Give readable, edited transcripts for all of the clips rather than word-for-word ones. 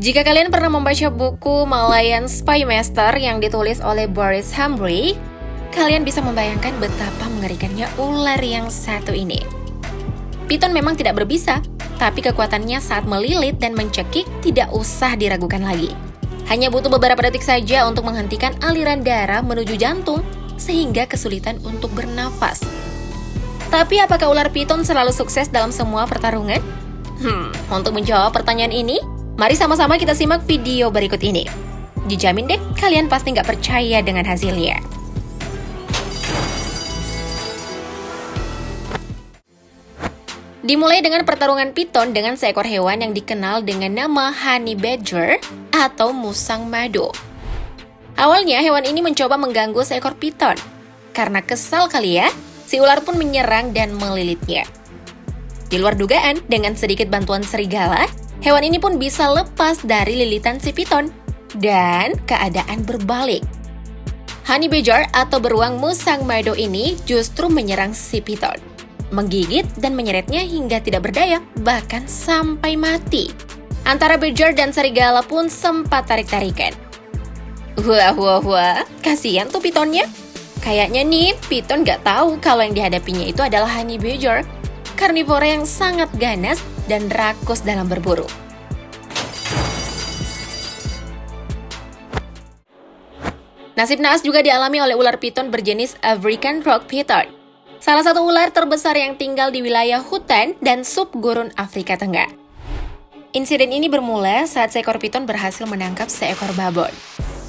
Jika kalian pernah membaca buku Malayan Spy Master yang ditulis oleh Boris Hambry, kalian bisa membayangkan betapa mengerikannya ular yang satu ini. Piton memang tidak berbisa, tapi kekuatannya saat melilit dan mencekik tidak usah diragukan lagi. Hanya butuh beberapa detik saja untuk menghentikan aliran darah menuju jantung, sehingga kesulitan untuk bernafas. Tapi apakah ular piton selalu sukses dalam semua pertarungan? Untuk menjawab pertanyaan ini, mari sama-sama kita simak video berikut ini. Dijamin deh, kalian pasti nggak percaya dengan hasilnya. Dimulai dengan pertarungan piton dengan seekor hewan yang dikenal dengan nama honey badger atau musang madu. Awalnya hewan ini mencoba mengganggu seekor piton. Karena kesal kali ya, si ular pun menyerang dan melilitnya. Di luar dugaan, dengan sedikit bantuan serigala, hewan ini pun bisa lepas dari lilitan si piton. Dan keadaan berbalik. Honey badger atau beruang musang madu ini justru menyerang si piton. Menggigit dan menyeretnya hingga tidak berdaya, bahkan sampai mati. Antara badger dan serigala pun sempat tarik-tarikan. Wah, kasihan tuh pitonnya. Kayaknya nih, piton gak tahu kalau yang dihadapinya itu adalah honey badger, karnivora yang sangat ganas dan rakus dalam berburu. Nasib naas juga dialami oleh ular piton berjenis African rock python. Salah satu ular terbesar yang tinggal di wilayah hutan dan subgurun Afrika Tengah. Insiden ini bermula saat seekor piton berhasil menangkap seekor babon.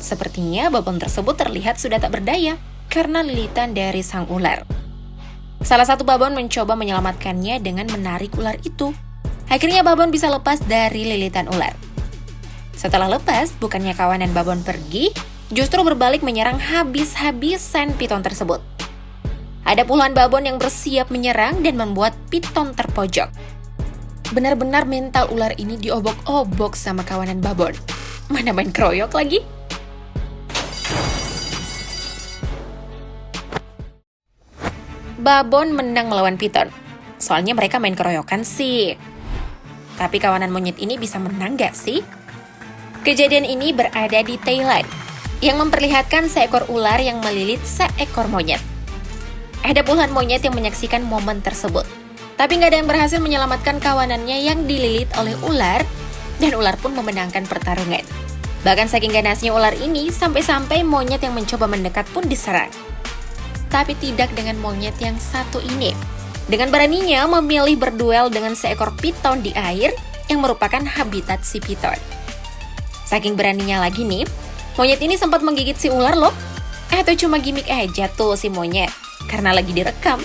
Sepertinya babon tersebut terlihat sudah tak berdaya karena lilitan dari sang ular. Salah satu babon mencoba menyelamatkannya dengan menarik ular itu. Akhirnya babon bisa lepas dari lilitan ular. Setelah lepas, bukannya kawanan babon pergi, justru berbalik menyerang habis-habisan piton tersebut. Ada puluhan babon yang bersiap menyerang dan membuat piton terpojok. Benar-benar mental ular ini diobok-obok sama kawanan babon. Mana main keroyok lagi? Babon menang melawan piton. Soalnya mereka main keroyokan sih. Tapi kawanan monyet ini bisa menang gak sih? Kejadian ini berada di Thailand, yang memperlihatkan seekor ular yang melilit seekor monyet. Ada puluhan monyet yang menyaksikan momen tersebut. Tapi nggak ada yang berhasil menyelamatkan kawanannya yang dililit oleh ular, dan ular pun memenangkan pertarungan. Bahkan saking ganasnya ular ini, sampai-sampai monyet yang mencoba mendekat pun diserang. Tapi tidak dengan monyet yang satu ini. Dengan beraninya memilih berduel dengan seekor piton di air yang merupakan habitat si piton. Saking beraninya lagi nih, monyet ini sempat menggigit si ular loh. Atau cuma gimmick aja tuh si monyet. Karena lagi direkam.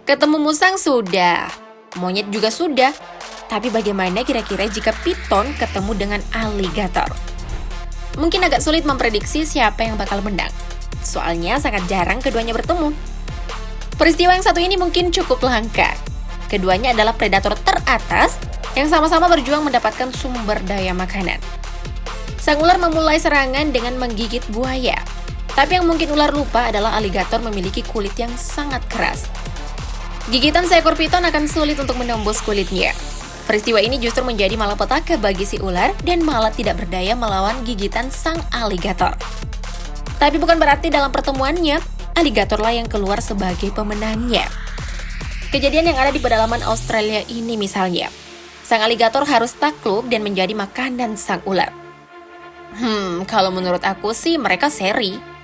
Ketemu musang sudah, monyet juga sudah. Tapi bagaimana kira-kira jika piton ketemu dengan aligator? Mungkin agak sulit memprediksi siapa yang bakal menang. Soalnya sangat jarang keduanya bertemu. Peristiwa yang satu ini mungkin cukup langka. Keduanya adalah predator teratas yang sama-sama berjuang mendapatkan sumber daya makanan. Sang ular memulai serangan dengan menggigit buaya. Tapi yang mungkin ular lupa adalah aligator memiliki kulit yang sangat keras. Gigitan seekor piton akan sulit untuk menembus kulitnya. Peristiwa ini justru menjadi malapetaka bagi si ular dan malah tidak berdaya melawan gigitan sang aligator. Tapi bukan berarti dalam pertemuannya, aligatorlah yang keluar sebagai pemenangnya. Kejadian yang ada di pedalaman Australia ini misalnya. Sang aligator harus takluk dan menjadi makanan sang ular. Kalau menurut aku sih mereka seri.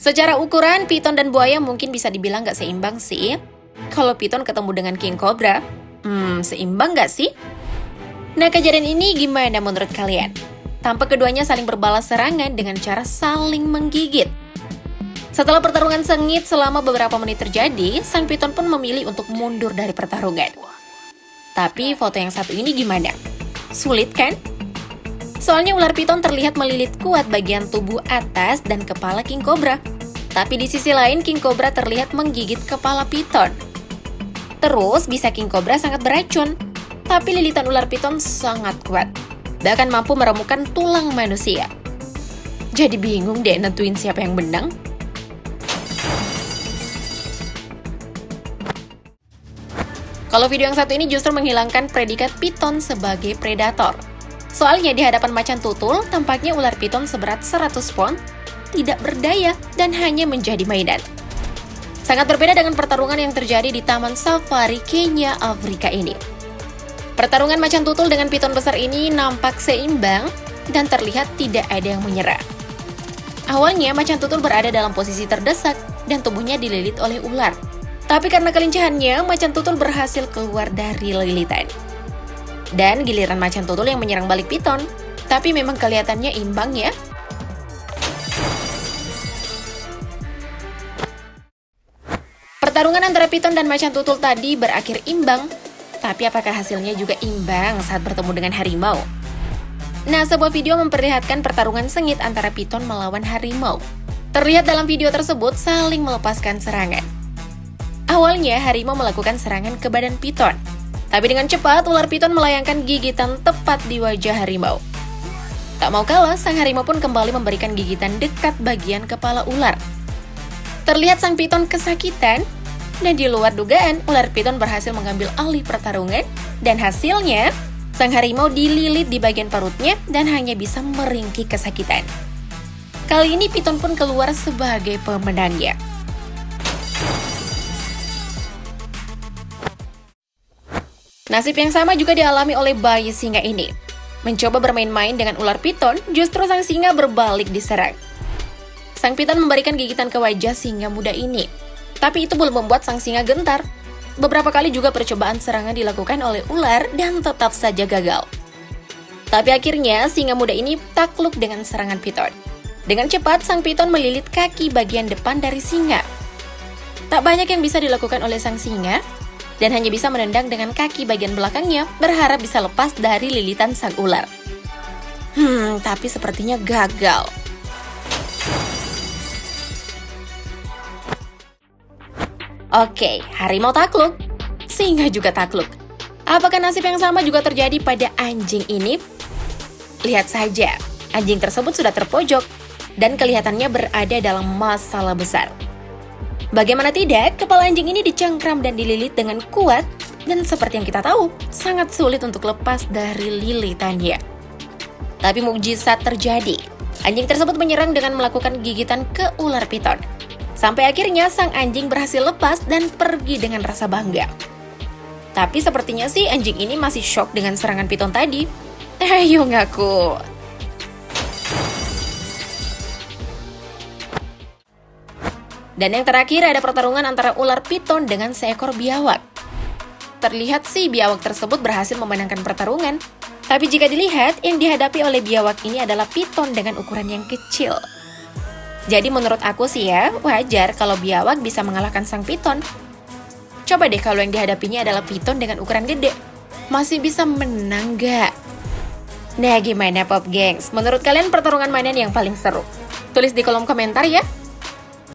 Secara ukuran, piton dan buaya mungkin bisa dibilang gak seimbang sih. Kalau piton ketemu dengan king cobra, seimbang gak sih? Nah, kejadian ini gimana menurut kalian? Tampak keduanya saling berbalas serangan dengan cara saling menggigit. Setelah pertarungan sengit selama beberapa menit terjadi, sang piton pun memilih untuk mundur dari pertarungan. Tapi foto yang satu ini gimana? Sulit kan? Soalnya ular piton terlihat melilit kuat bagian tubuh atas dan kepala king cobra. Tapi di sisi lain king cobra terlihat menggigit kepala piton. Terus bisa king cobra sangat beracun. Tapi lilitan ular piton sangat kuat. Bahkan mampu meremukkan tulang manusia. Jadi bingung deh nentuin siapa yang menang. Kalau video yang satu ini justru menghilangkan predikat piton sebagai predator. Soalnya di hadapan macan tutul, tampaknya ular piton seberat 100 pon tidak berdaya dan hanya menjadi mainan. Sangat berbeda dengan pertarungan yang terjadi di Taman Safari Kenya, Afrika ini. Pertarungan macan tutul dengan piton besar ini nampak seimbang dan terlihat tidak ada yang menyerah. Awalnya macan tutul berada dalam posisi terdesak dan tubuhnya dililit oleh ular. Tapi karena kelincahannya, macan tutul berhasil keluar dari lilitan. Dan giliran macan tutul yang menyerang balik piton, tapi memang kelihatannya imbang ya. Pertarungan antara piton dan macan tutul tadi berakhir imbang, tapi apakah hasilnya juga imbang saat bertemu dengan harimau? Nah, sebuah video memperlihatkan pertarungan sengit antara piton melawan harimau. Terlihat dalam video tersebut saling melepaskan serangan. Awalnya, harimau melakukan serangan ke badan piton. Tapi dengan cepat, ular piton melayangkan gigitan tepat di wajah harimau. Tak mau kalah, sang harimau pun kembali memberikan gigitan dekat bagian kepala ular. Terlihat sang piton kesakitan, dan di luar dugaan, ular piton berhasil mengambil alih pertarungan, dan hasilnya, sang harimau dililit di bagian perutnya dan hanya bisa meringkik kesakitan. Kali ini piton pun keluar sebagai pemenangnya. Nasib yang sama juga dialami oleh bayi singa ini. Mencoba bermain-main dengan ular piton, justru sang singa berbalik diserang. Sang piton memberikan gigitan ke wajah singa muda ini. Tapi itu belum membuat sang singa gentar. Beberapa kali juga percobaan serangan dilakukan oleh ular dan tetap saja gagal. Tapi akhirnya singa muda ini takluk dengan serangan piton. Dengan cepat, sang piton melilit kaki bagian depan dari singa. Tak banyak yang bisa dilakukan oleh sang singa, dan hanya bisa menendang dengan kaki bagian belakangnya, berharap bisa lepas dari lilitan sang ular. Tapi sepertinya gagal. Oke, harimau takluk, singa juga takluk. Apakah nasib yang sama juga terjadi pada anjing ini? Lihat saja, anjing tersebut sudah terpojok, dan kelihatannya berada dalam masalah besar. Bagaimana tidak, kepala anjing ini dicengkram dan dililit dengan kuat, dan seperti yang kita tahu, sangat sulit untuk lepas dari lilitannya. Tapi mukjizat terjadi. Anjing tersebut menyerang dengan melakukan gigitan ke ular piton. Sampai akhirnya sang anjing berhasil lepas dan pergi dengan rasa bangga. Tapi sepertinya sih anjing ini masih shock dengan serangan piton tadi. Ayo ngaku. Dan yang terakhir ada pertarungan antara ular piton dengan seekor biawak. Terlihat sih biawak tersebut berhasil memenangkan pertarungan. Tapi jika dilihat, yang dihadapi oleh biawak ini adalah piton dengan ukuran yang kecil. Jadi menurut aku sih ya, wajar kalau biawak bisa mengalahkan sang piton. Coba deh kalau yang dihadapinya adalah piton dengan ukuran gede. Masih bisa menang gak? Nah gimana Pop Gengs? Menurut kalian pertarungan mana yang paling seru? Tulis di kolom komentar ya.